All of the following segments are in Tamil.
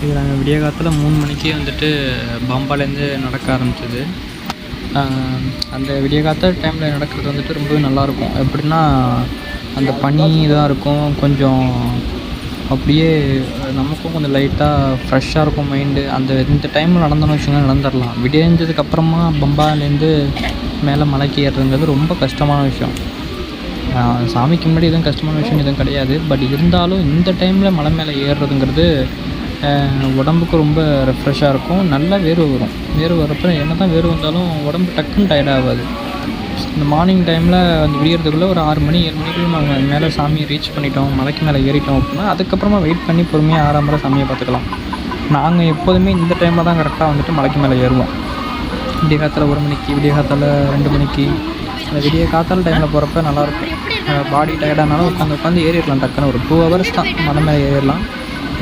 இது நாங்கள் விடிய காலத்தில் 3 மணிக்கே வந்துட்டு பம்பாலேருந்து நடக்க ஆரம்பிச்சது. அந்த விடிய காலத்தில் டைமில் நடக்கிறது வந்துட்டு ரொம்பவே நல்லாயிருக்கும். எப்படின்னா அந்த பனி இதாக இருக்கும், கொஞ்சம் அப்படியே நமக்கும் கொஞ்சம் லைட்டாக ஃப்ரெஷ்ஷாக இருக்கும் மைண்டு. இந்த டைமில் நடந்தோன்னு வச்சுக்கோங்களேன், நடந்துடலாம். விடியஞ்சதுக்கப்புறமா பம்பாலேருந்து மேலே மலைக்கு ஏறுறதுங்கிறது ரொம்ப கஷ்டமான விஷயம். சாமிக்கு முன்னாடி எதுவும் கஷ்டமான விஷயம் எதுவும் கிடையாது. பட் இருந்தாலும் இந்த டைமில் மலை மேலே ஏறுறதுங்கிறது உடம்புக்கு ரொம்ப ரெஃப்ரெஷ்ஷாக இருக்கும். நல்லா வேர்வை வரும். வேர்வை வரப்போ என்ன தான் வேர்வை வந்தாலும் உடம்பு டக்குன்னு டயர்ட் ஆகாது. இந்த மார்னிங் டைமில் அந்த விடியறதுக்குள்ளே ஒரு 6 மணி 7 மணிக்குள்ளே நாங்கள் மேலே சாமியை ரீச் பண்ணிட்டோம், மலைக்கு மேலே ஏறிட்டோம் அப்படின்னா அதுக்கப்புறமா வெயிட் பண்ணி பொறுமையாக 6 மணி சாமியை பார்த்துக்கலாம். நாங்கள் எப்போதுமே இந்த டைமில் தான் கரெக்டாக வந்துட்டு மலைக்கு மேலே ஏறுவோம். விடிய காலத்தில் 1 மணிக்கு, விடிய காலத்தில் 2 மணிக்கு. அந்த விடிய காத்தால் டைமில் போகிறப்ப நல்லாயிருக்கும். பாடி டயர்டானாலும் உட்காந்து ஏறிடலாம். டக்குன்னு ஒரு 2 ஹவர்ஸ் தான் மலை மேலே ஏறிடலாம்.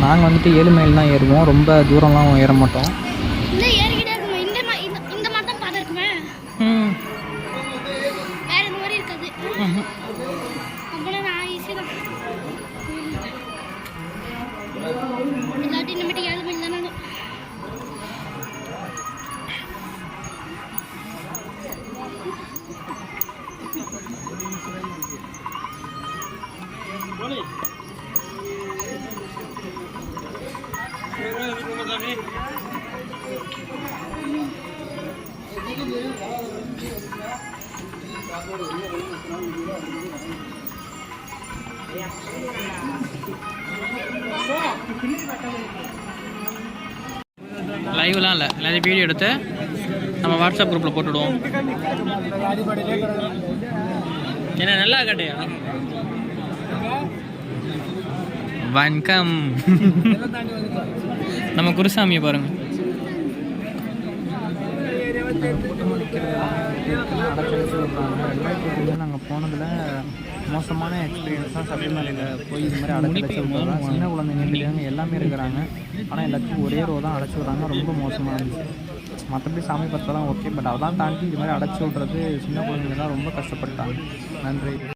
நாங்கள் வந்துட்டு 7 மைல் தான் ஏறுவோம், ரொம்ப தூரம்லாம் ஏற மாட்டோம். லைவ்லாம் இல்லை, எல்லாத்தையும் வீடியோ எடுத்து நம்ம வாட்ஸ்அப் குரூப்பில் போட்டுவிடுவோம். என்ன நல்லா கட்டையா? வணக்கம். நம்ம குருசாமியை பாருங்கள். நாங்கள் போனதில் மோசமான எக்ஸ்பீரியன்ஸ் தான் சபரிமலையில் போய் இது மாதிரி அடைச்சி விட்றாங்க. சின்ன குழந்தைங்க இருக்காங்க, எல்லாமே இருக்கிறாங்க. ஆனால் எல்லாத்துக்கும் ஒரே ரோ தான் அடைச்சி விட்றாங்க. ரொம்ப மோசமாக இருந்துச்சு. மற்றபடி சாமி பார்த்தா தான் ஓகே. பட் அதெல்லாம் தாண்டி இது மாதிரி அடைச்சி விட்றது சின்ன குழந்தைங்க தான் ரொம்ப கஷ்டப்பட்டாங்க. நன்றி.